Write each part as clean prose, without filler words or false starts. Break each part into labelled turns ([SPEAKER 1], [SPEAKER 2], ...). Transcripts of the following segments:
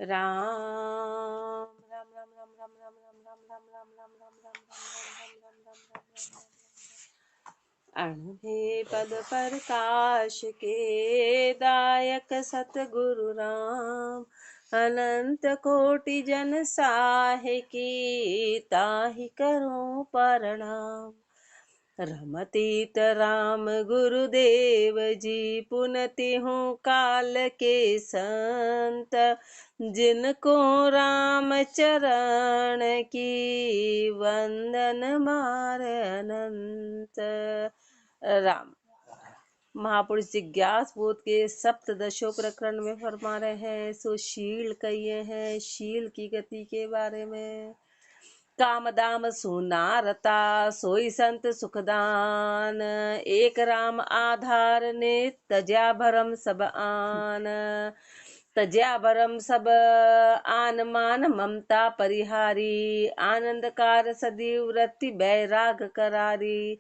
[SPEAKER 1] राम राम राम राम राम राम राम राम राम राम राम राम राम राम राम राम राम अणधे पद प्रकाश के दायक सतगुरु राम अनंत कोटि जन साहे की ताहि करो प्रणाम। रमतीत राम गुरुदेव जी पुनति हूँ काल के संत जिनको राम चरण की वंदन मार अनंत। राम महापुरुष जिज्ञास बोध के सप्तदशो प्रकरण में फरमा रहे हैं सो शील कहिए हैं शील की गति के बारे में। काम दाम सुना रता सोई संत सुखदान एक राम आधार ने तज्या भरम सब आन। तज्या भरम सब आन मान ममता परिहारी आनंदकार सदैव वृत्ति बैराग करारी।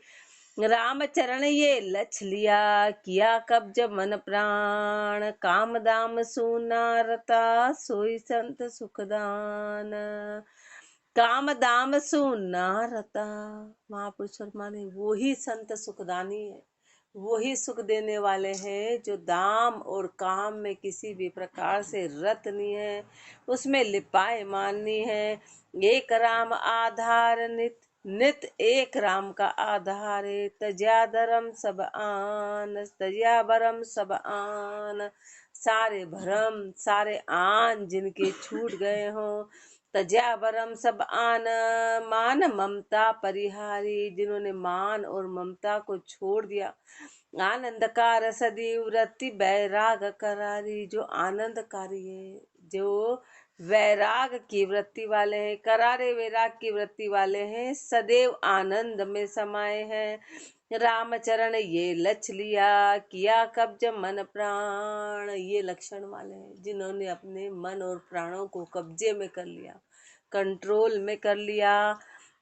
[SPEAKER 1] राम चरण ये लछ लिया किया कब्ज मन प्राण काम दाम सुना रता सोई संत सुखदान। काम दाम सुना रता महापुरुष फरमाने वो ही संत सुखदानी है, वो ही सुख देने वाले हैं जो दाम और काम में किसी भी प्रकार से रत नहीं है, उसमें लिपाए माननी है। एक राम आधार नित नित एक राम का आधार है। तज्या धर्म सब आन तज्या भरम सब आन सारे भरम सारे आन जिनके छूट गए हों। तज्या भरम सब आन मान ममता परिहारी जिन्होंने मान और ममता को छोड़ दिया। आनंदकार सदैव वृत्ति बैराग करारी जो आनंदकारी है, जो वैराग की वृत्ति वाले हैं, करारे वैराग की वृत्ति वाले हैं, सदैव आनंद में समाये हैं। रामचरण ये लक्ष लिया किया कब्ज मन प्राण ये लक्षण वाले हैं जिन्होंने अपने मन और प्राणों को कब्जे में कर लिया, कंट्रोल में कर लिया।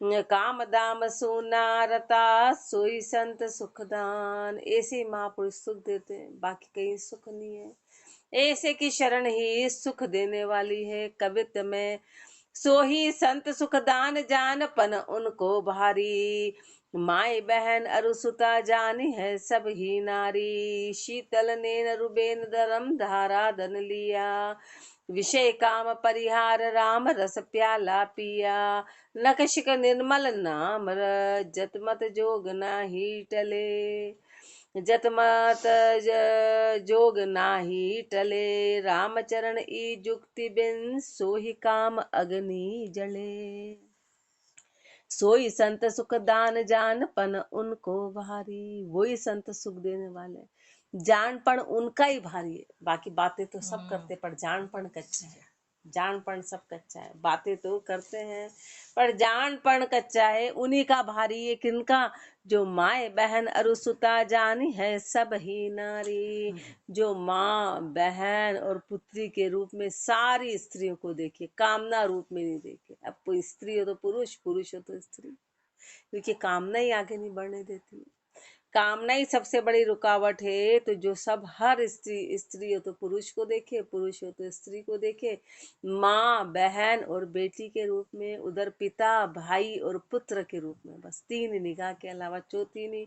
[SPEAKER 1] काम दाम सुना रता सोई संत सुखदान ऐसे महापुरुष सुख देते हैं, बाकी कहीं सुख नहीं है। ऐसे की शरण ही सुख देने वाली है। कवित्व में सो ही संत सुखदान जान पन उनको भारी माई बहन अरुसुता जानी है सब ही नारी। शीतल नेन रुबेन धरम धारा धन लिया विषय काम परिहार राम रस प्याला पिया। नखशिक निर्मल नाम जतमत जोग नाही टले जतमत जोग नाही टले। रामचरण ई जुक्ति बिन सोही काम अग्नि जले। सोई संत सुख दान जान पन उनको भारी वही संत सुख देने वाले, जानपण उनका ही भारी है। बाकी बातें तो सब करते पर जानपण कच्चा है, जानपण सब कच्चा है। बातें तो करते हैं पर जानपण कच्चा है। उन्हीं का भारी है किनका, जो माए बहन अरुसुता जानी है सब ही नारी। जो माँ बहन और पुत्री के रूप में सारी स्त्रियों को देखे, कामना रूप में नहीं देखे। अब कोई स्त्री हो तो पुरुष, पुरुष हो तो स्त्री, क्योंकि कामना ही आगे नहीं बढ़ने देती। कामना ही सबसे बड़ी रुकावट है। तो जो सब हर स्त्री हो तो पुरुष को देखे, पुरुष हो तो स्त्री को देखे, माँ बहन और बेटी के रूप में, उधर पिता भाई और पुत्र के रूप में, बस तीन निगाह के अलावा चौथी नहीं।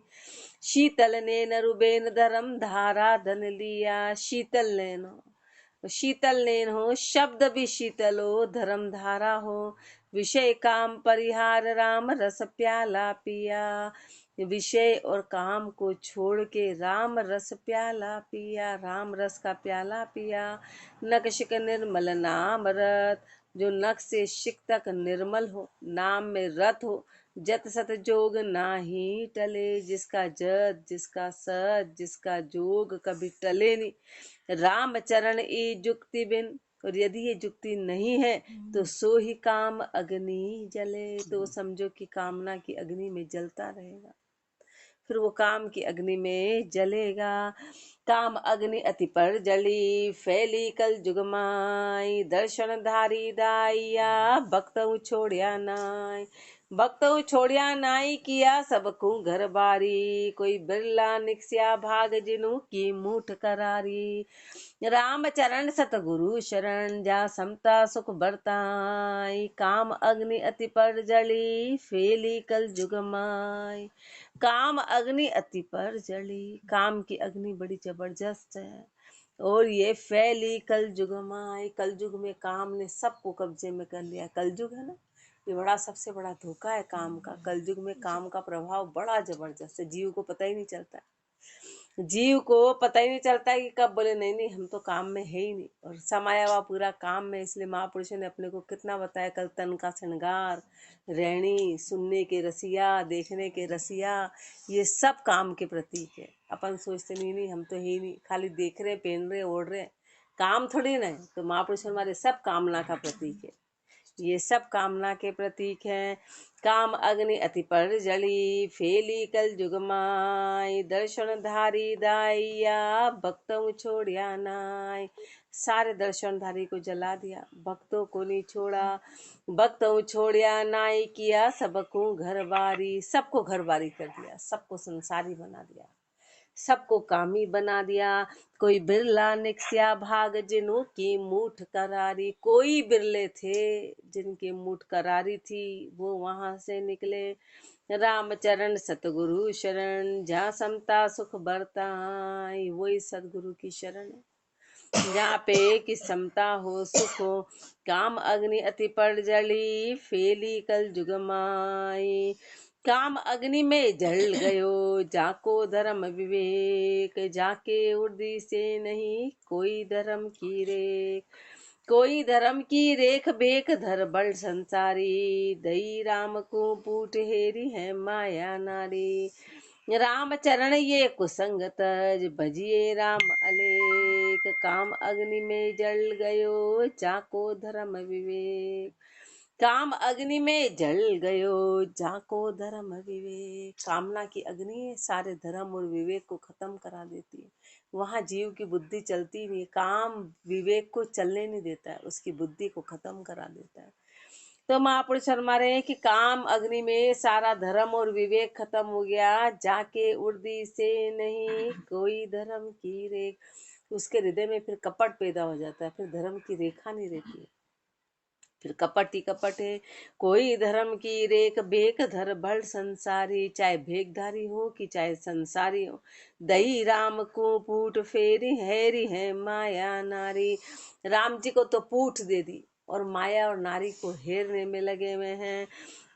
[SPEAKER 1] शीतल नैन रुबेन धर्म धारा धन लिया। शीतल नैन हो, शीतल नैन हो, शब्द भी शीतल हो, धर्म धारा हो, विषय काम परिहार राम रस प्याला पिया। विषय और काम को छोड़ के राम रस प्याला पिया, राम रस का प्याला पिया। नखशिक निर्मल नाम रत, जो नख से शिक तक निर्मल हो, नाम में रत हो। जत सत जोग नाही टले, जिसका जत जिसका सत जिसका जोग कभी टले नहीं। राम चरण ई जुक्ति बिन, और यदि ये जुक्ति नहीं है तो सो ही काम अग्नि जले, तो समझो कि कामना की अग्नि में जलता रहेगा, फिर वो काम की अग्नि में जलेगा। काम अग्नि अति पर जली फैली कल जुगमाई, दर्शन धारी दाइया भक्त छोड़िया नाय। भक्तों छोड़िया नाई किया सबको घर बारी, कोई बिरला निकसिया भाग जिनु की मूठ करारी। राम चरण सतगुरु शरण जा समता सुख बरताई, काम अग्नि अति पर जली फेली कल जुग माई। काम अग्नि अति पर जली, काम की अग्नि बड़ी जबरदस्त है और ये फैली कल युग में। कल युग में काम ने सबको कब्जे में कर लिया। कल युग है ना, ये बड़ा सबसे बड़ा धोखा है काम का। कल युग में काम का प्रभाव बड़ा जबरदस्त है, जीव को पता ही नहीं चलता। जीव को पता ही नहीं चलता कि कब बोले नहीं नहीं हम तो काम में है ही नहीं, और समाया हुआ पूरा काम में। इसलिए महापुरुषों ने अपने को कितना बताया, कल तन का श्रृंगार, रहनी, सुनने के रसिया, देखने के रसिया, ये सब काम के प्रतीक है। अपन सोचते नहीं नहीं हम तो है ही नहीं, खाली देख रहे, पहन रहे, ओढ़ रहे, काम थोड़ी ना है। तो महापुरुष हमारे सब कामना का प्रतीक है, ये सब कामना के प्रतीक हैं। काम अग्नि अति पर जली फेली कल जुग माई, दर्शन धारी दाइया भक्तों छोड़िया नाय। सारे दर्शनधारी को जला दिया, भक्तों को नहीं छोड़ा। भक्तों छोड़िया नाई किया सबको घर बारी, सबको घर बारी कर दिया, सबको संसारी बना दिया, सबको कामी बना दिया। कोई बिरला निकसिया भाग जिनु की मूठ करारी, कोई बिरले थे जिनके मूठ करारी थी, वो वहां से निकले। राम चरण सतगुरु शरण जहाँ समता सुख बरताई, वही सतगुरु की शरण है जहाँ पे कि समता हो सुख हो। काम अग्नि अति पर जली फेली कल जुग माई, काम अग्नि में जल गयो जाको धर्म विवेक, जाके उर्दी से नहीं कोई धर्म की रेख। कोई धर्म की रेख बेख धर बल संसारी, दई राम को पूट हेरी है माया नारी। राम चरण ये कुसंगत भजिए राम अलेख, काम अग्नि में जल गयो जाको धर्म विवेक। काम अग्नि में जल गयो जाको धर्म विवेक। कामना की अग्नि सारे धर्म और विवेक को खत्म करा देती है, वहां जीव की बुद्धि चलती नहीं। काम विवेक को चलने नहीं देता है, उसकी बुद्धि को खत्म करा देता है। तो महापुरुष फरमा रहे हैं कि काम अग्नि में सारा धर्म और विवेक खत्म हो गया, जाके उर्दी से नहीं कोई धर्म की रेख। उसके हृदय में फिर कपट पैदा हो जाता है, फिर धर्म की रेखा नहीं रहती है, फिर कपट ही कपट है। कोई धर्म की रेख भेक धर भल संसारी, चाहे भेकधारी हो कि चाहे संसारी हो। दही राम को पूट फेरी हैरी है माया नारी। राम जी को तो पूठ दे दी और माया और नारी को हेरने में लगे हुए हैं।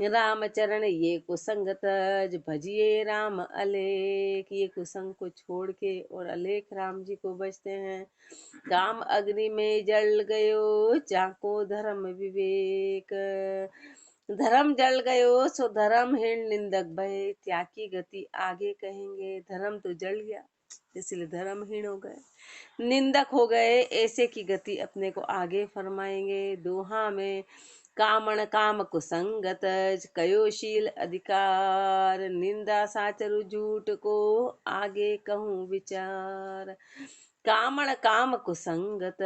[SPEAKER 1] राम चरण ये कुसंगत भजिए राम अलेख, ये कुसंग को छोड़ के और अलेख राम जी को बचते हैं। काम अग्नि में जल गयो जाको धर्म विवेक, धर्म जल गयो सो धर्म हीन निंदक भय, त्याग की गति आगे कहेंगे। धर्म तो जल गया इसलिए धर्महीन हो गए, निंदक हो गए, ऐसे की गति अपने को आगे फरमाएंगे। दोहा में कामण काम कुसंगत कयोशील अधिकार, निंदा साचरु झूठ को आगे कहूँ विचार। कामण काम कुसंगत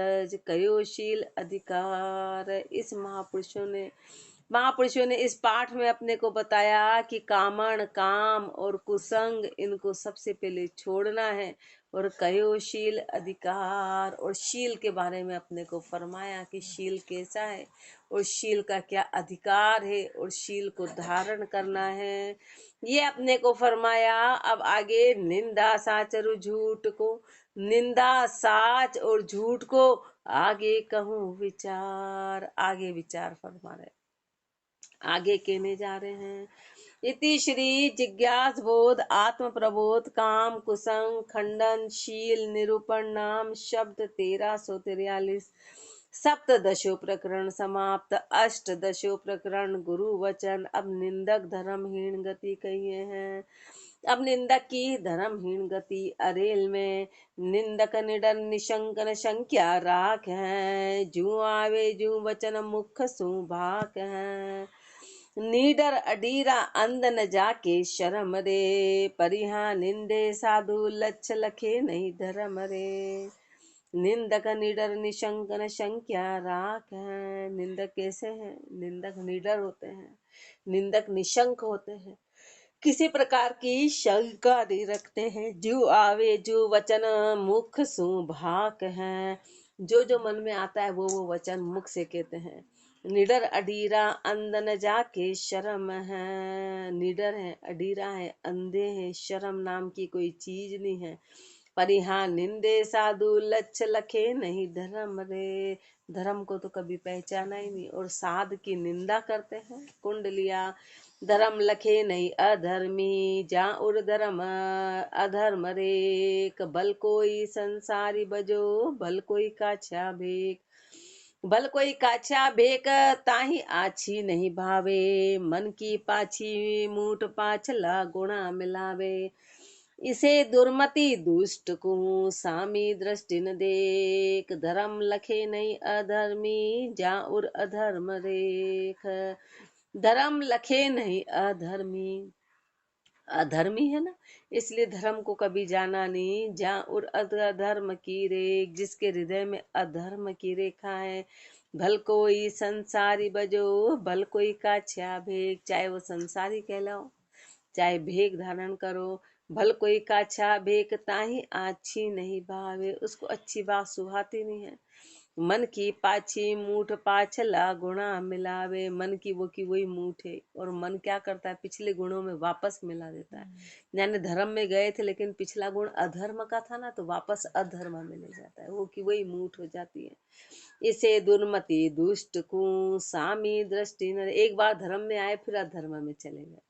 [SPEAKER 1] कयोशील अधिकार। इस महापुरुषों ने इस पाठ में अपने को बताया कि कामण काम और कुसंग इनको सबसे पहले छोड़ना है, और कयोशील अधिकार और शील के बारे में अपने को फरमाया कि शील कैसा है और शील का क्या अधिकार है और शील को धारण करना है, ये अपने को फरमाया। अब आगे निंदा साचरु झूठ को, निंदा साच और झूठ को आगे कहूँ विचार, आगे विचार फरमा रहे, आगे कहने जा रहे हैं। इति श्री जिज्ञास बोध आत्म प्रबोध काम कुसंग खंडन शील निरूपण नाम शब्द 1343 सप्तदशो प्रकरण समाप्त। अष्टदशो प्रकरण गुरु वचन। अब निंदक धर्महीन गति कहिए हैं। अब निंदक की धर्महीन गति अरेल में निंदक निडर निशंकन संख्या राख है, जू आवे जू वचन मुख सुभाक है। नीडर अडीरा अंध न जाके शर्म रे, परिहा निंदे साधु लक्ष लखे नहीं धर्म रे। निंदक निडर निशंक न संख्या राख है। निंदक कैसे हैं? निंदक निडर होते हैं, निंदक निशंक होते हैं, किसी प्रकार की शंका नहीं रखते हैं। जो आवे जो वचन मुख सु भाक है। जो मन में आता है वो वचन मुख से कहते हैं। निडर अडीरा अंध न जाके शर्म है। निडर है, अडीरा है, अंधे है, शर्म नाम की कोई चीज नहीं है। परिहा निंदे साधु लक्ष्य लखे नहीं धर्म रे। धर्म को तो कभी पहचाना ही नहीं और साध की निंदा करते हैं। कुंडलिया धर्म लखे नहीं अधर्मी, जा उर धर्म अधर्म रे। बल कोई संसारी बजो, भल कोई काछा भेक। भल कोई काछा भेक, ताही आछी नहीं भावे। मन की पाछी मूठ पाछला गुणा मिलावे। इसे दुर्मति दुष्ट को सामी दृष्टि न देख। धर्म लखे नहीं अधर्मी, जा उर अधर्म रेख। धर्म लखे नहीं अधर्मी, अधर्मी है ना, इसलिए धर्म को कभी जाना नहीं। जा उर अधर्म की रेख, जिसके हृदय में अधर्म की रेखा है। भल कोई संसारी बजो, भल कोई काछा भेक। चाहे वो संसारी कहलाओ, चाहे भेक धारण करो। भल कोई काछा भेक, ताही आछी नहीं भावे। उसको अच्छी बात सुहाती नहीं है। मन की पाछी मूठ पाछला गुणा मिलावे। मन की वही मूठ है और मन क्या करता है, पिछले गुणों में वापस मिला देता है। यानी धर्म में गए थे लेकिन पिछला गुण अधर्म का था ना, तो वापस अधर्म में ले जाता है, वो की वही मूठ हो जाती है। इसे दुर्मति दुष्ट को सामी दृष्टि न। एक बार धर्म में आए फिर अधर्म में चले गए,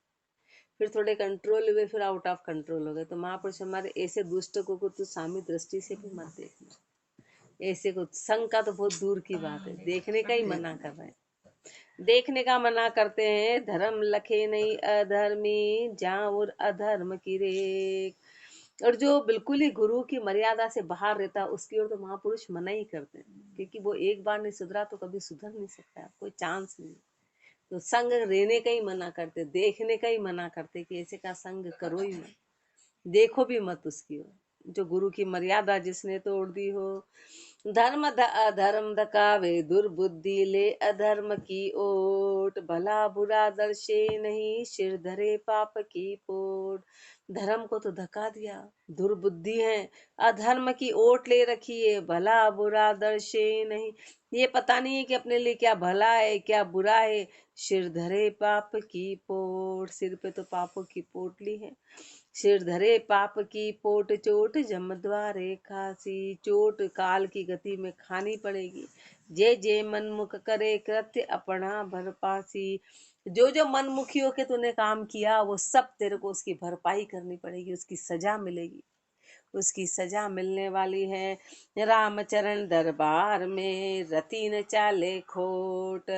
[SPEAKER 1] फिर थोड़े कंट्रोल हुए, फिर आउट ऑफ कंट्रोल हो गए। तो महापुरुष हमारे ऐसे दुष्ट को तू सामी दृष्टि से भी मत देखना। ऐसे को संग का तो बहुत दूर की बात है, देखने का ही मना कर रहे हैं, देखने का मना करते हैं। धर्म लखे नहीं अधर्मी, जाऊर अधर्म की रेख। और जो बिल्कुल ही गुरु की मर्यादा से बाहर रहता है उसकी ओर तो महापुरुष मना ही करते हैं, क्योंकि वो एक बार नहीं सुधरा तो कभी सुधर नहीं सकता, कोई चांस नहीं। तो संग रहने का ही मना करते, देखने का ही मना करते कि ऐसे का संग करो ही मत, देखो भी मत उसकी ओर। जो गुरु की मर्यादा जिसने तोड़ दी हो। धर्म अधर्म धकावे दुर्बुद्धि, ले अधर्म की ओट। भला बुरा दर्शे नहीं, सिर धरे पाप की पोट। धर्म को तो धका दिया, दुर्बुद्धि है, अधर्म की ओट ले रखी है। भला बुरा दर्शे नहीं, ये पता नहीं है कि अपने लिए क्या भला है क्या बुरा है। सिर धरे पाप की पोट, सिर पे तो पापों की पोटली है। सिर धरे पाप की पोट, चोट जम द्वारे खासी। चोट काल की गति में खानी पड़ेगी। जे जे मनमुख करे कृत्य अपना भरपासी। जो मनमुखियों के तूने काम किया वो सब तेरे को उसकी भरपाई करनी पड़ेगी, उसकी सजा मिलेगी, उसकी सजा मिलने वाली है। रामचरण दरबार में रति न चाले खोट।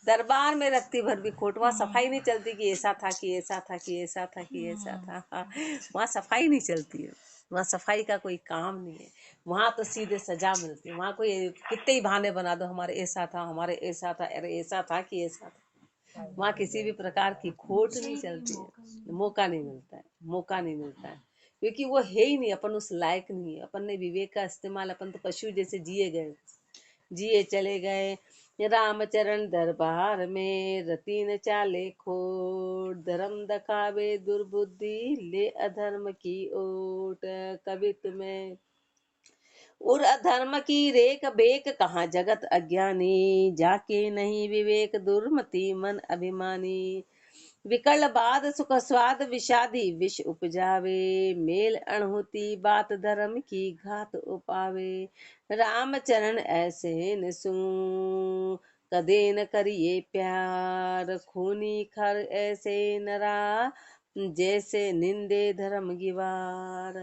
[SPEAKER 1] दरबार में रत्ती भर भी खोट, वहाँ सफाई नहीं चलती कि ऐसा था कि ऐसा था कि ऐसा था कि ऐसा था। वहाँ सफाई नहीं चलती है, वहाँ सफाई का कोई काम नहीं है। वहाँ तो सीधे सजा मिलती है। वहाँ कोई कितने ही बहाने बना दो, हमारे ऐसा था, हमारे ऐसा था, अरे ऐसा था कि ऐसा था। वहाँ किसी भी प्रकार की खोट नहीं चलती है, मौका नहीं मिलता है, मौका नहीं मिलता है, क्योंकि वो है ही नहीं, अपन उस लायक नहीं है। अपन ने विवेक का इस्तेमाल, अपन तो पशु जैसे जिए गए, जिए चले गए। रामचरण दरबार में रति न चाले खोट। धर्म दखावे दुर्बुद्धि, ले अधर्म की ओट। कवित्व में और अधर्म की रेख बेक, कहाँ जगत अज्ञानी। जाके नहीं विवेक दुर्मति मन अभिमानी। विकल बाद सुख स्वाद विषादी विष उपजावे। मेल अणहुति बात धर्म की घात उपावे। रामचरण ऐसे निसू, कदे न करिए प्यार। खूनी खर ऐसे नरा, जैसे निंदे धर्म गिवार।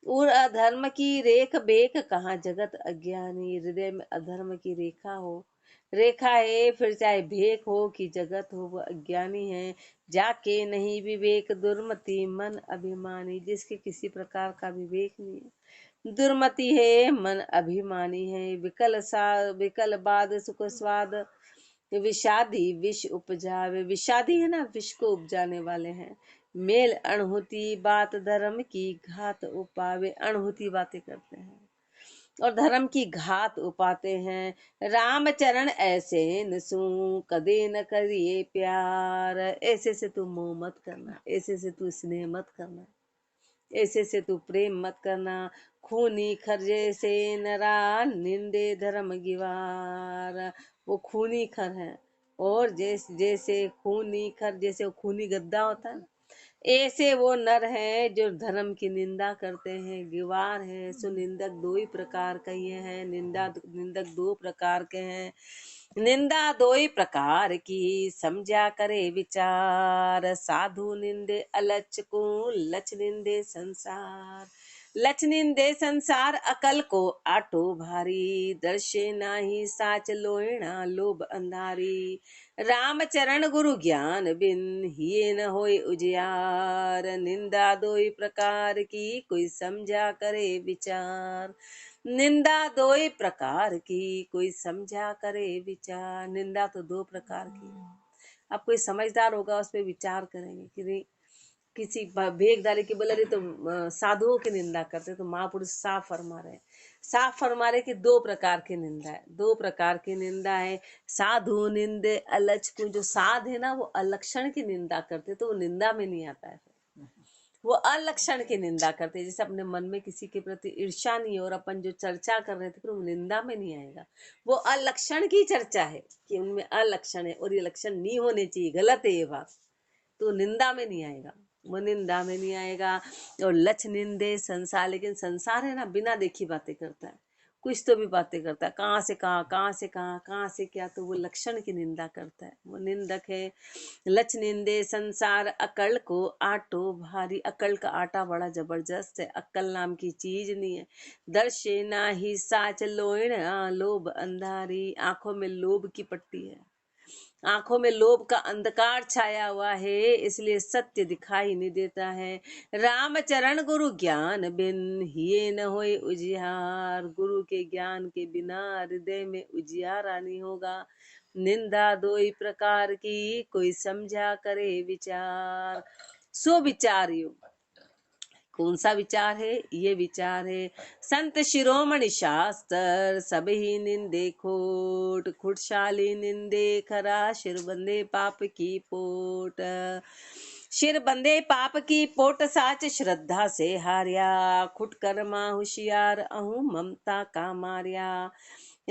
[SPEAKER 1] और अधर्म की रेख बेक, कहाँ जगत अज्ञानी। हृदय में अधर्म की रेखा हो, रेखा है, फिर चाहे भेक हो कि जगत हो, वो अज्ञानी है। जाके नहीं विवेक दुर्मति मन अभिमानी, जिसके किसी प्रकार का विवेक नहीं है, दुर्मति है, मन अभिमानी है। विकल बाद सुख स्वाद विषादी विष उपजावे। विषादी है ना, विष को उपजाने वाले हैं। मेल अणहुति बात धर्म की घात उपावे, अणहुति बातें करते हैं। और धर्म की घात उपाते हैं। राम चरण ऐसे नसू कदे न करिए प्यार। ऐसे से तू मोह मत करना, ऐसे से तू स्नेह मत करना, ऐसे से तू प्रेम मत करना। खूनी खरजे से नरा निंदे धर्म गिवार। वो खूनी खर है, और जैसे जैसे खूनी खर, जैसे वो खूनी गद्दा होता है, ऐसे वो नर हैं जो धर्म की निंदा करते हैं, गिवार हैं। सो निंदक दो ही प्रकार का ये है, निंदक दो प्रकार के हैं। निंदा दो ही प्रकार की समझा करे विचार। साधु निंदे अलच को, लच निंदे संसार। लच निंदे संसार अकल को आटो भारी। दर्शे नाही साच लोयणा लोभ अंधारी। राम चरण गुरु ज्ञान बिन हिये न होए उजियार। निंदा दो ही प्रकार की कोई समझा करे विचार। निंदा दो ही प्रकार की कोई समझा करे विचार। निंदा तो दो प्रकार की है। अब कोई समझदार होगा उस पर विचार करेंगे कि नहीं, किसी भेख डाले की बोला रही तो साधुओं की निंदा करते, तो महापुरुष साफ फरमा रहे, साफ फरमा रहे कि दो प्रकार की निंदा है, दो प्रकार की निंदा है। साधु निंदे अलच को, जो साध है ना वो अलक्षण की निंदा करते, तो वो निंदा में नहीं आता है। वो अलक्षण की निंदा करते, जैसे अपने मन में किसी के प्रति ईर्ष्या नहीं है और अपन जो चर्चा कर रहे थे फिर वो निंदा में नहीं आएगा। वो अलक्षण की चर्चा है कि उनमें अलक्षण है और ये लक्षण नहीं होने चाहिए, गलत है ये बात, तो निंदा में नहीं आएगा, वो निंदा में नहीं आएगा। और लच निंदे संसार, लेकिन संसार है ना बिना देखी बातें करता है, कुछ तो भी बातें करता है, कहाँ से कहाँ, कहाँ से कहाँ, कहाँ से क्या, तो वो लक्षण की निंदा करता है, वो निंदक है। लच निंदे संसार अकल को आटो भारी। अकल का आटा बड़ा जबरदस्त है, अक्कल नाम की चीज नहीं है। दर्शे ना ही साच लोण लोभ अंधारी। आंखों में लोभ की पट्टी है, आंखों में लोभ का अंधकार छाया हुआ है, इसलिए सत्य दिखाई नहीं देता है। राम चरण गुरु ज्ञान बिन हिये न होए उजियार। गुरु के ज्ञान के बिना हृदय में उजियारा नहीं होगा। निंदा दो ही प्रकार की कोई समझा करे विचार। सो विचारियो, कौन सा विचार है, ये विचार है। संत शिरोमणि शास्त्र सब ही निंदे खोट। खुटशाली निंदे खरा शिर बंदे पाप की पोट। शिर बंदे पाप की पोट साच श्रद्धा से हार्या। खुट कर्मा होशियार अहूँ ममता का मार्या।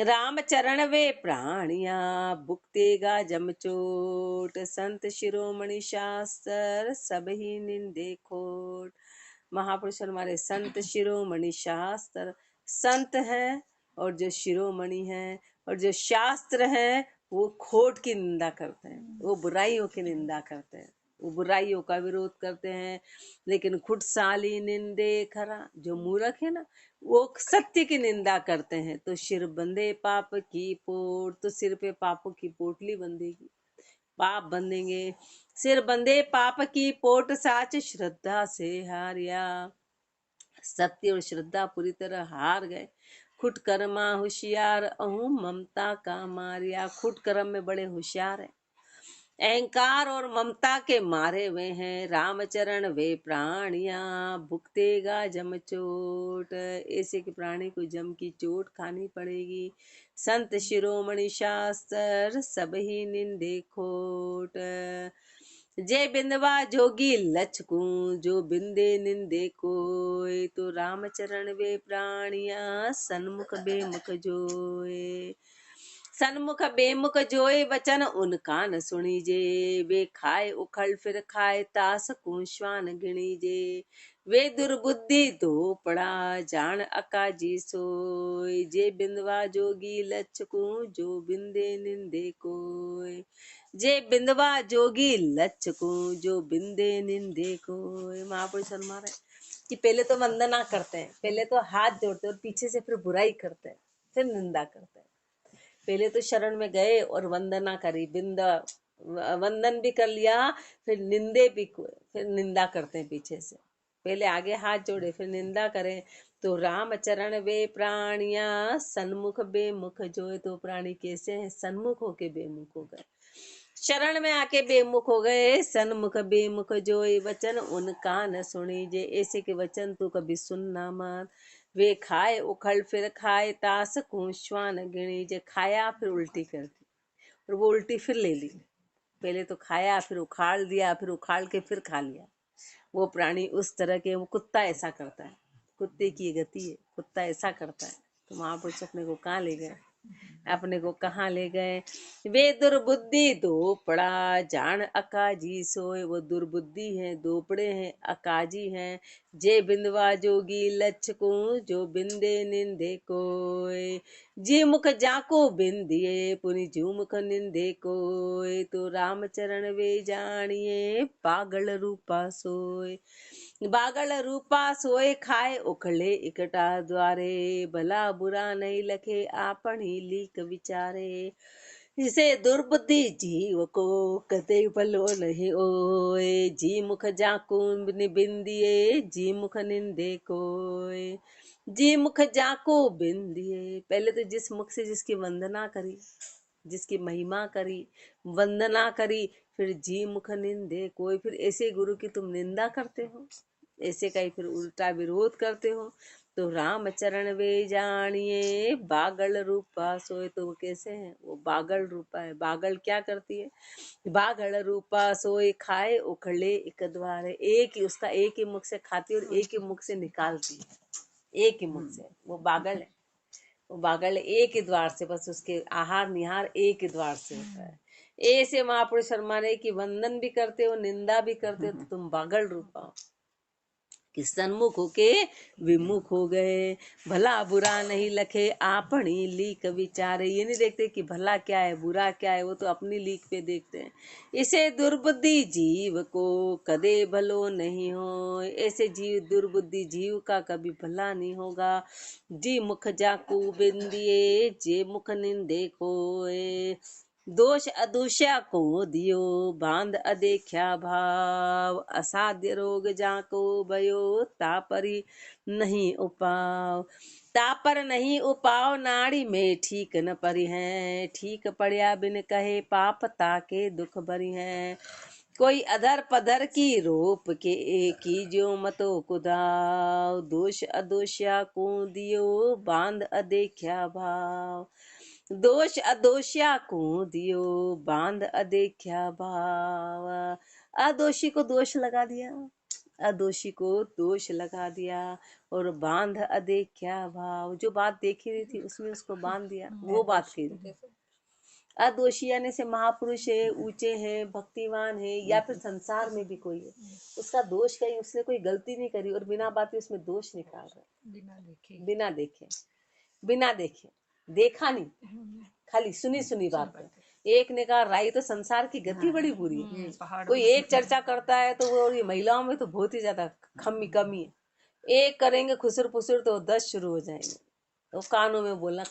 [SPEAKER 1] राम चरण वे प्राणिया भुगतेगा जमचोट। संत शिरोमणि शास्त्र सब ही निंदे खोट। महापुरुष हमारे संत शिरोमणि शास्त्र, संत हैं और जो शिरोमणि हैं और जो शास्त्र हैं वो खोट की निंदा करते हैं, वो बुराइयों की निंदा करते हैं, वो बुराइयों का विरोध करते हैं। लेकिन खुटसाली निंदे खरा, जो मूर्ख है ना वो सत्य की निंदा करते हैं। तो सिर बंधे पाप की पोट, तो सिर पे पापों की पोटली बंधेगी, पाप बंधेंगे। सिर बंधे पाप की पोट साच श्रद्धा से हारिया। सत्य और श्रद्धा पूरी तरह हार गए। खुट कर्मा होशियार अहूँ ममता का मारिया। खुट कर्म में बड़े होशियार है, अहंकार और ममता के मारे हुए हैं। रामचरण वे प्राणिया भुगतेगा जम चोट। ऐसे के प्राणी को जम की चोट खानी पड़ेगी। संत शिरोमणि शास्त्र सब ही निंदे खोट। जय बिंदवा जोगी लचकू जो बिंदे निंदे कोय। तो रामचरण वे प्राणिया सन्मुख बेमुख जोए। सन्मुख बेमुख जोए वचन उनका न सुनीजे। वे खाए उखल फिर खाए तास कुश्वान गिणीजे। वे दुर्बुद्धि दो पड़ा जान अकाजी सोय। जे बिंदवा जोगी लचकू जो बिंदे निंदे कोय। जे बिंदवा जोगी लचकू जो बिंदे निंदे कोय। महापुरुष हमारे कि पहले तो वंदना करते हैं, पहले तो हाथ जोड़ते हैं और पीछे से फिर बुराई करते हैं, फिर निंदा करते हैं। पहले तो शरण में गए और वंदना करी, वंदन भी कर लिया, फिर निंदे भी, फिर निंदा करते हैं पीछे से। पहले आगे हाथ जोड़े फिर निंदा करें। तो राम चरण वे प्राणिया सन्मुख बेमुख जोए। तो प्राणी कैसे हैं, सन्मुख होके बेमुख हो गए, शरण में आके बेमुख हो गए। सन्मुख बेमुख जोए वचन उनका न सुनी जे। ऐसे के वचन तो कभी सुनना मत। वे खाए उखड़ फिर खाए तास को श्वान गिणी। जे खाया फिर उल्टी कर दी और वो उल्टी फिर ले ली। पहले तो खाया फिर उखाड़ दिया, फिर उखाड़ के फिर खा लिया। वो प्राणी उस तरह के, वो कुत्ता ऐसा करता है, कुत्ते की ये गति है, कुत्ता ऐसा करता है। तो महापुरुष अपने को कहाँ ले गए, अपने को कहाँ ले गए। वे दुर्बुद्धि दो पड़ा जान अकाजी सोए। वो दुर्बुद्धि है, दोपड़े हैं, अकाजी हैं। जे बिंदवा जोगी लक्ष्य को जो बिंदे निंदे कोय। जी मुख जाको बिंदिए पुनि जू मुख निंदे कोय। तो रामचरण वे जानिए पागल रूपा सोय। बागल रूपा सोए खाए उखले इकटा द्वारे। भला बुरा नहीं लखे आपन ही लीक विचारे। इसे दुर्बुद्धि जीव को कदे भलो नहीं ओए। जी मुख जाको बिंदिए जी मुख निंदे कोय। जी मुख जाको बिंदिए, पहले तो जिस मुख से जिसकी वंदना करी, जिसकी महिमा करी, वंदना करी, फिर जी मुख निंदे कोई। फिर ऐसे गुरु की तुम निंदा करते हो, ऐसे का ही फिर उल्टा विरोध करते हो। तो राम चरण वे जानिए बागल रूपा सोए। तो वो कैसे हैं, वो बागल रूपा है। बागल क्या करती है, बागल रूपा सोए खाए उखड़े एक द्वार। एक ही उसका एक ही मुख से खाती और एक ही मुख से निकालती है, एक ही मुख से। वो बागल है, वो बागल एक ही द्वार से, बस उसके आहार निहार एक ही द्वार से होता है। ऐसे महापुरुष फरमाने की वंदन भी करते हो, निंदा भी करते हो, तो तुम बागल रूपा हो कि सन्मुख होके विमुख हो गए। भला बुरा नहीं लखे आपनी लीक विचारे। ये नहीं देखते कि भला क्या है बुरा क्या है, वो तो अपनी लीक पे देखते हैं। इसे दुर्बुद्धि जीव को कदे भलो नहीं हो। ऐसे जीव, दुर्बुद्धि जीव का कभी भला नहीं होगा। जी मुख जाकू बिंदिए जे मुख निंदे कोय। दोष अदोष्या को दियो बांध अदेख्या भाव। असाध्य रोग जाको भयो तापरी नहीं उपाव। तापर नहीं उपाव नाड़ी में ठीक न परी है। ठीक पड़िया बिन कहे पाप ताके दुख भरी है। कोई अधर पधर की रोप के की जो मतो कुदाव। दोष अदोष्या को दियो बांध अदेख्या भाव। दोष अदोष्या को दियो बांध अदेख्या भाव। अदोषी को दोष लगा दिया, अदोषी को दोष लगा दिया और बांध अदेख्या भाव। जो बात देखी रही थी उसमें उसको बांध दिया, वो बात कही थी। अदोषी यानी से महापुरुष है, ऊंचे हैं, भक्तिवान है, या फिर संसार में भी कोई है, उसका दोष कहीं, उसने कोई गलती नहीं करी और बिना बात उसमें दोष निकाल रहे, बिना देखे, बिना देखे, बिना देखे, देखा नहीं, खाली सुनी सुनी बात है। एक ने कहा राई तो संसार की गति बड़ी बुरी है। कोई एक चर्चा करता है तो वो, ये महिलाओं में तो बहुत ही ज्यादा कमी है। एक करेंगे खुसर फुसर तो 10 शुरू हो जाएंगे। तो कानों में बोलना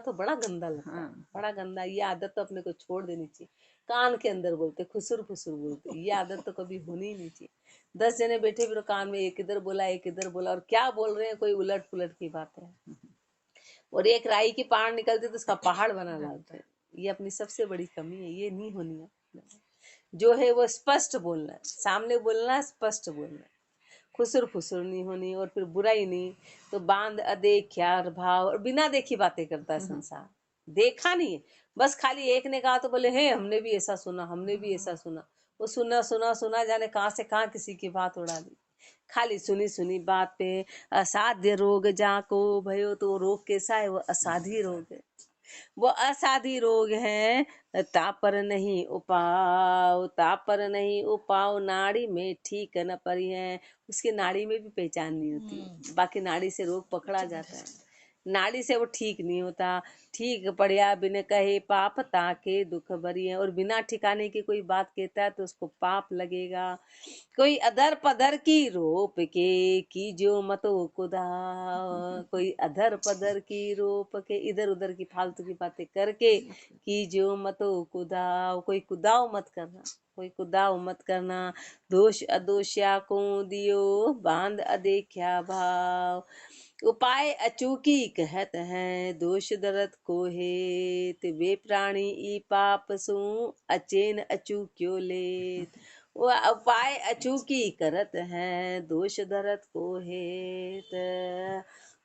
[SPEAKER 1] तो बड़ा गंदा लगता है, बड़ा गंदा। ये आदत तो अपने को छोड़ देनी चाहिए। कान के अंदर बोलते, खुसर फुसर बोलते, ये आदत तो कभी होनी ही नहीं चाहिए। 10 जने बैठे फिर कान में एक इधर बोला एक इधर बोला, और क्या बोल रहे हैं, कोई उलट पुलट की बात है। और एक राई की पाड़ निकलती तो उसका पहाड़ बना लाते हैं। ये अपनी सबसे बड़ी कमी है, ये नहीं होनी है। जो है वो स्पष्ट बोलना है, सामने बोलना है, स्पष्ट बोलना है, खुसर फुसर नहीं होनी, और फिर बुराई नहीं। तो बांध अदेख्या भाव, और बिना देखी बातें करता है संसार, देखा नहीं है, बस खाली एक ने कहा तो बोले हे हमने भी ऐसा सुना, हमने भी ऐसा सुना। वो सुना सुना सुना जाने कहाँ से कहाँ किसी की बात उड़ा दी, खाली सुनी सुनी बात पे। असाध्य रोग जाको भयो, तो रोग कैसा है, वो असाध्य रोग है, वो असाध्य रोग है। तापर नहीं उपाव, तापर नहीं उपाव नाड़ी में ठीक न परी है। उसकी नाड़ी में भी पहचान नहीं होती, बाकी नाड़ी से रोग पकड़ा जाता है, नाड़ी से वो ठीक नहीं होता। ठीक पड़िया बिन कहे पाप ताके दुख भरी है, और बिना ठिकाने की कोई बात कहता है तो उसको पाप लगेगा। कोई अधर पधर की रोप के की जो मतो कुदा। कोई अधर पधर की रोप के, इधर उधर की फालतू की बातें करके की जो मतो कुदाव। कोई कुदाव मत करना, कोई कुदाव मत करना। दोष अदोष्या को दियो बांध अदेख्या भाव। उपाय अचूकी कहत हैं दोष दरत को हेत। वे प्राणी ई पाप सु अचेन अचूक्यो लेत। वो उपाय अचूकी करत हैं दोष दरत को हेत।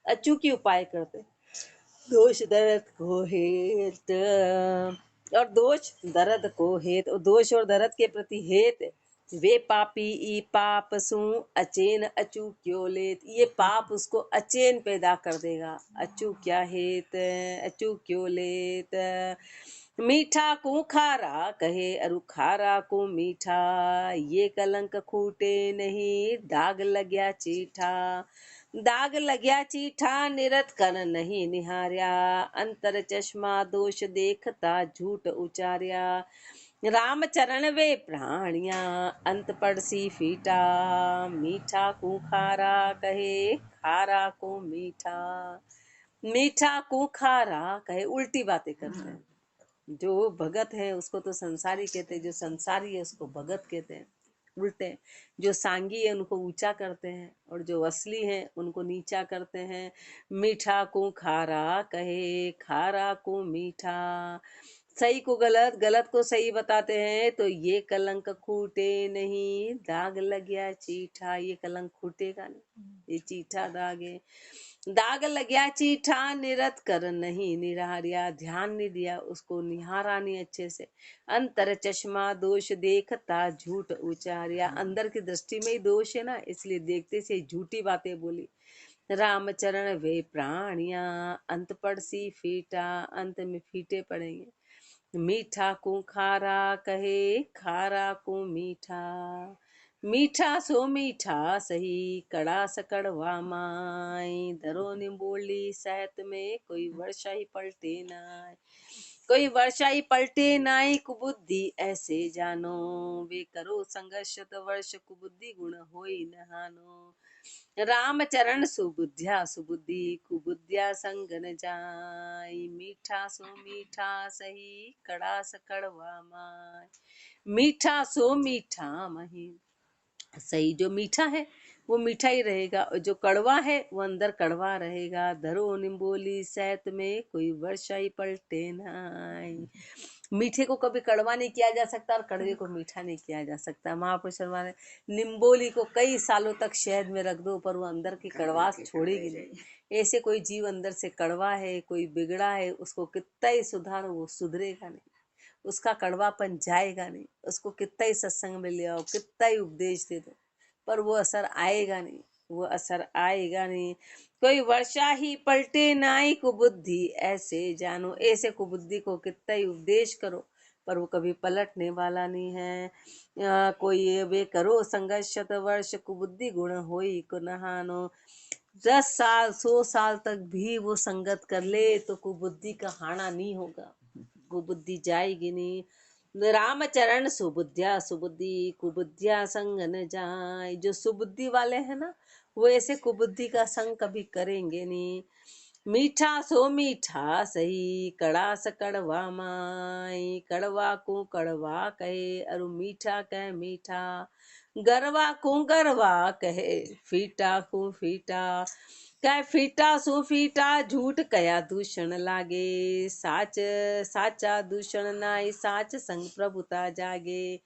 [SPEAKER 1] अचूकी उपाय करते। दोष दर्द को हेत और दोष दर्द को हेत, दोष और दर्द के प्रति हेत वे पापी ई पाप सु अचेन अचू क्यों लेत, ये पाप उसको अचेन पैदा कर देगा। अचू क्या हेत, अचू क्यों लेत। मीठा को खारा कहे अरु खारा को मीठा, ये कलंक खूटे नहीं दाग लग्या चीठा। दाग लग्या चीठा निरत कर नहीं निहार्या, अंतर चश्मा दोष देखता झूठ उचार्या। राम चरण वे प्राणिया अंत पड़सी फीटा, मीठा को खारा कहे खारा को मीठा। मीठा को खारा कहे, उल्टी बातें करते हैं। जो भगत है उसको तो संसारी कहते हैं, जो संसारी है उसको भगत कहते हैं, उल्टे। जो सांगी है उनको ऊंचा करते हैं और जो असली है उनको नीचा करते हैं। मीठा को खारा कहे खारा को मीठा, सही को गलत, गलत को सही बताते हैं तो ये कलंक खूटे नहीं दाग लग गया चीठा, ये कलंक खूटेगा नहीं, ये चीठा दाग है। दाग लग्या चीठा निरत कर नहीं निहारिया, ध्यान नहीं दिया उसको, निहारा नहीं अच्छे से। अंतर चश्मा दोष देखता झूठ उचारिया, अंदर की दृष्टि में ही दोष है ना, इसलिए देखते से झूठी बातें बोली। रामचरण वे प्राणिया अंत पड़सी फीटा, अंत में फीटे पड़ेंगे। मीठा को खारा कहे खारा को मीठा, मीठा सो मीठा सही कड़ा सकड़वा माई। धरो निम्बोली सहत में कोई वर्षा ही पलटे नाय, कोई वर्षा ही पलटे नाई कुबुद्धि ऐसे जानो। वे करो संघर्ष वर्ष कुबुद्धि गुण होई नहानो। राम चरण सुबुद्ध्या सुबुद्धि कुबुद्ध्या संग न जाई। मीठा सो मीठा सही कड़ा सकड़वा माई, मीठा सो मीठा मही सही। जो मीठा है वो मीठा ही रहेगा और जो कड़वा है वो अंदर कड़वा रहेगा। धरो निम्बोली सहत में कोई वर्षा ही पलटे नाई। मीठे को कभी कड़वा नहीं किया जा सकता और कड़वे को मीठा नहीं किया जा सकता। महापुरुष ने निम्बोली को कई सालों तक शहद में रख दो पर वो अंदर की कड़वास छोड़ेगी नहीं। ऐसे कोई जीव अंदर से कड़वा है, कोई बिगड़ा है, उसको कितना ही सुधारो वो सुधरेगा नहीं, उसका कड़वापन जाएगा नहीं। उसको कितना ही सत्संग में ले आओ, कितना ही उपदेश दे दो, पर वो असर आएगा नहीं, वो असर आएगा नहीं। कोई वर्षा ही पलटे नाई कुबुद्धि ऐसे जानो, ऐसे कुबुद्धि को कितना ही उपदेश करो पर वो कभी पलटने वाला नहीं है। कोई वे करो संघर्ष शत वर्ष कुबुद्धि गुण होई को नहानो। 10 साल 100 साल तक भी वो संगत कर ले तो कुबुद्धि का हाना नहीं होगा, कुबुद्धि जाएगी नहीं। रामचरण सुबुद्धिया सुबुद्धि कुबुद्धिया संग न जाए। जो सुबुद्धि वाले हैं ना वो ऐसे कुबुद्धि का संग कभी करेंगे नहीं। मीठा सो मीठा सही कड़ा स कड़वा माई, कड़वा को कड़वा कहे अरु मीठा कह मीठा। गरवा को गरवा कहे फीटा को फीटा, कह फीटा सु फीटा झूठ कया दूषण लागे। साच साचा दूषण नाई साच संग प्रभुता जागे।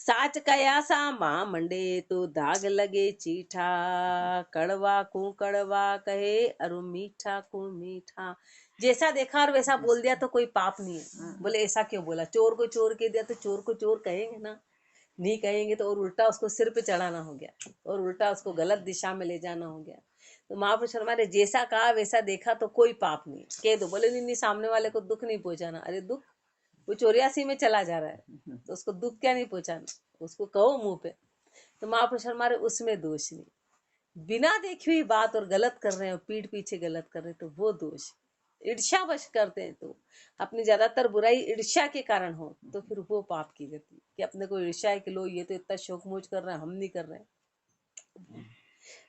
[SPEAKER 1] साच कया सामा मंडे तो दाग लगे चीठा, कड़वा को कड़वा कहे अरु मीठा को मीठा। जैसा देखा और वैसा बोल दिया तो कोई पाप नहीं है। बोले ऐसा क्यों बोला, चोर को चोर कह दिया तो चोर को चोर कहेंगे ना, नहीं कहेंगे तो और उल्टा उसको सिर पे चढ़ाना हो गया और उल्टा उसको गलत दिशा में ले जाना हो गया। तो महापुरुष हमारे जैसा कहा वैसा देखा तो कोई पाप नहीं, कह दो। बोले नहीं नहीं सामने वाले को दुख नहीं पहुंचाना, अरे दुख वो 84 में चला जा रहा है तो उसको दुख क्या नहीं पहुंचाना, उसको कहो मुंह पे। तो महापुरुष हमारे उसमें दोष नहीं, बिना देखी हुई बात और गलत कर रहे हैं और पीठ पीछे गलत कर रहे हैं तो वो दोष। ईर्ष्यावश करते हैं तो अपनी ज्यादातर बुराई ईर्ष्या के कारण हो तो फिर वो पाप की गति कि अपने को ईर्ष्या है कि लो ये तो इतना शौक मोज कर रहे हैं हम नहीं कर रहे हैं।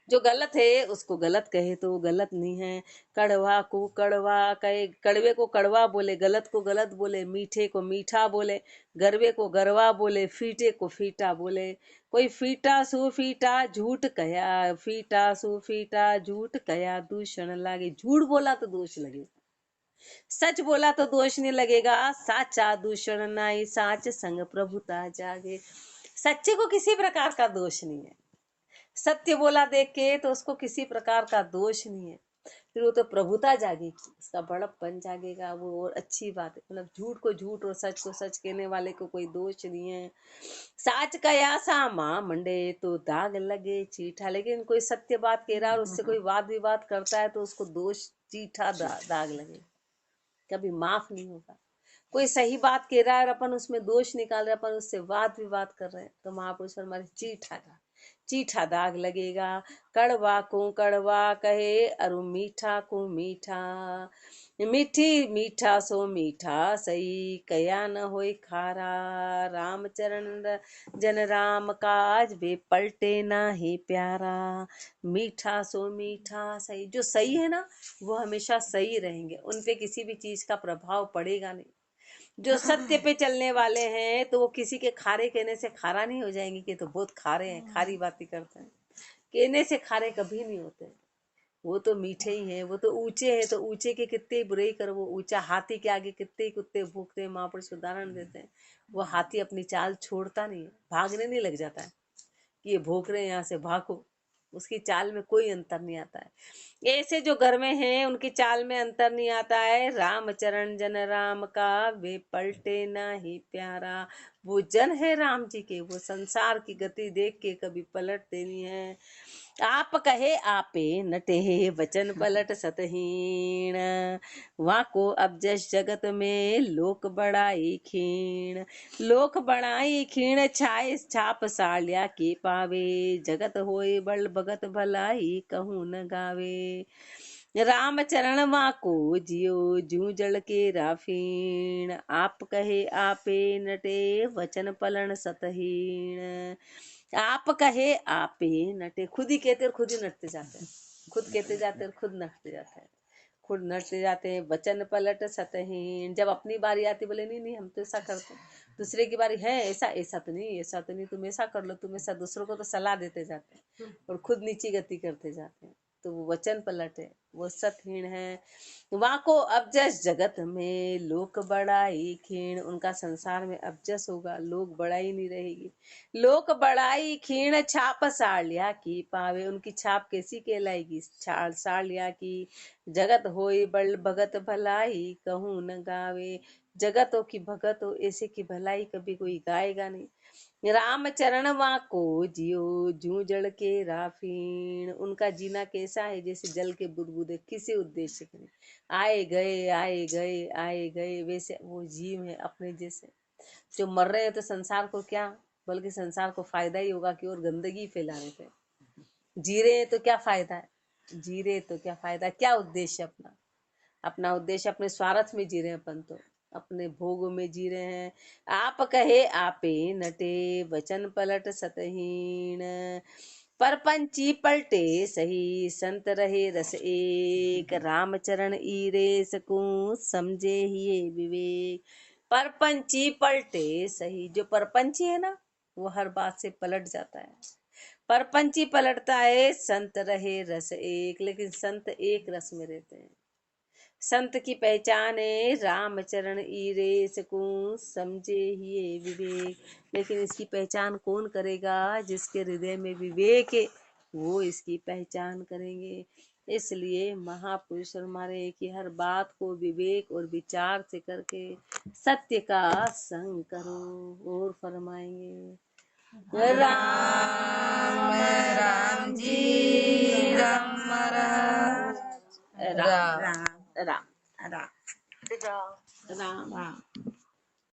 [SPEAKER 1] जो गलत है उसको गलत कहे तो वो गलत नहीं है। कड़वा को कड़वा कहे, कड़वे को कड़वा बोले, गलत को गलत बोले, मीठे को मीठा बोले, गरवे को गरवा बोले, फीटे को फीटा बोले। कोई फीटा सु फीटा झूठ कया, फीटा सु फीटा झूठ कया दूषण लागे। झूठ बोला तो दोष लगेगा, सच बोला तो दोष नहीं लगेगा। साचा दूषण नाई साच संग प्रभुता जागे। सच्चे को किसी प्रकार का दोष नहीं है, सत्य बोला देख के तो उसको किसी प्रकार का दोष नहीं है। फिर वो तो प्रभुता जागेगी, उसका बड़प्पन जागेगा, वो और अच्छी बात है। मतलब झूठ को झूठ और सच को सच कहने वाले को कोई दोष नहीं है। साच कया सामा मंडे तो दाग लगे चीठा। लेकिन कोई सत्य बात कह रहा है और उससे कोई वाद विवाद करता है तो उसको दोष चीठा दाग लगे, कभी माफ नहीं होगा। कोई सही बात कह रहा है और अपन उसमें दोष निकाल रहे, अपन उससे वाद विवाद कर रहे हैं, तो महापुरुष हमारे चीठा दाग लगेगा। कड़वा को कड़वा कहे अरु मीठा को मीठा, मीठी मीठा सो मीठा सही कया न होय खारा। रामचरण जन राम काज वे पलटे ना ही प्यारा, मीठा सो मीठा सही। जो सही है ना वो हमेशा सही रहेंगे, उन पे किसी भी चीज का प्रभाव पड़ेगा नहीं। जो सत्य पे चलने वाले हैं तो वो किसी के खारे कहने से खारा नहीं हो जाएंगे कि तो बहुत खारे हैं, खारी बातें करते हैं। कहने से खारे कभी नहीं होते, वो तो मीठे ही हैं। वो तो ऊंचे हैं, तो ऊंचे के कितने बुराई करो, वो ऊंचा हाथी के आगे कितने कुत्ते भूखते हैं। महापुरुष उदाहरण देते हैं, वो हाथी अपनी चाल छोड़ता नहीं है, भागने नहीं लग जाता है कि ये भूख रहे हैं यहाँ से भागो, उसकी चाल में कोई अंतर नहीं आता है। ऐसे जो घर में हैं उनकी चाल में अंतर नहीं आता है। रामचरण जन राम का वे पलटे ना ही प्यारा। वो जन है राम जी के, वो संसार की गति देख के कभी पलटते नहीं है। आप कहे आपे नटे वचन पलट सतहीण, वाको अब जस जगत में लोक बड़ाई खीण। लोक बड़ाई खीण छाए छाप सालिया के पावे, जगत होए बल भगत भलाई कहूँ न गावे। राम चरण वाको जियो जू जल के राफीण, आप कहे आपे नटे वचन पलन सतहीण। आप कहे आपे नटे, खुद ही कहते और खुद ही नटते जाते हैं, खुद कहते जाते और खुद नटते जाते हैं, खुद नटते जाते हैं। वचन पलट सतहीन, जब अपनी बारी आती बोले नहीं नहीं हम तो ऐसा करते हैं, दूसरे की बारी है ऐसा ऐसा तो नहीं, ऐसा तो नहीं, तुम ऐसा कर लो, तुम ऐसा, दूसरों को तो सलाह देते जाते हैं और खुद नीची गति करते जाते हैं। तो वो वचन पलट है, वो सतहीन है। वाको अबजस जगत में लोक बड़ाई खीण, उनका संसार में अबजस होगा, लोक बड़ाई नहीं रहेगी। लोक बड़ाई खीण छाप साड़िया की पावे, उनकी छाप कैसी कहलाएगी, साड़िया की। जगत होई बल भगत भलाई कहूँ न गावे, जगत हो की भगत हो ऐसे की भलाई कभी कोई गाएगा नहीं। राम चरण वाको जियो जू जल के राफीण, उनका जीना कैसा है जैसे जल के बुदबुदे, किसी उद्देश्य के नहीं, आए गए आए गए आए गए, वैसे वो जीव है अपने जैसे। जो मर रहे हैं तो संसार को क्या, बल्कि संसार को फायदा ही होगा कि और गंदगी फैला रहे थे। जी रहे हैं तो क्या फायदा है, जी रहे तो क्या फायदा, क्या उद्देश्य अपना, अपना उद्देश्य अपने स्वार्थ में जी रहे हैं, अपन तो अपने भोग में जी रहे हैं। आप कहे आपे नटे वचन पलट सतहीन, परपंची पलटे सही संत रहे रस एक। रामचरण ईरे सकूं समझे ही विवेक। परपंची पलटे सही, जो परपंची है ना वो हर बात से पलट जाता है। परपंची पलटता है, संत रहे रस एक, लेकिन संत एक रस में रहते हैं। संत की पहचान है रामचरण ईरे सकूं समझे ही विवेक। लेकिन इसकी पहचान कौन करेगा, जिसके हृदय में विवेक है वो इसकी पहचान करेंगे। इसलिए महापुरुष हमारे कि हर बात को विवेक और विचार से करके सत्य का संग करो। और फरमाएंगे राम राम जी राम राम राम राम राम राम राम।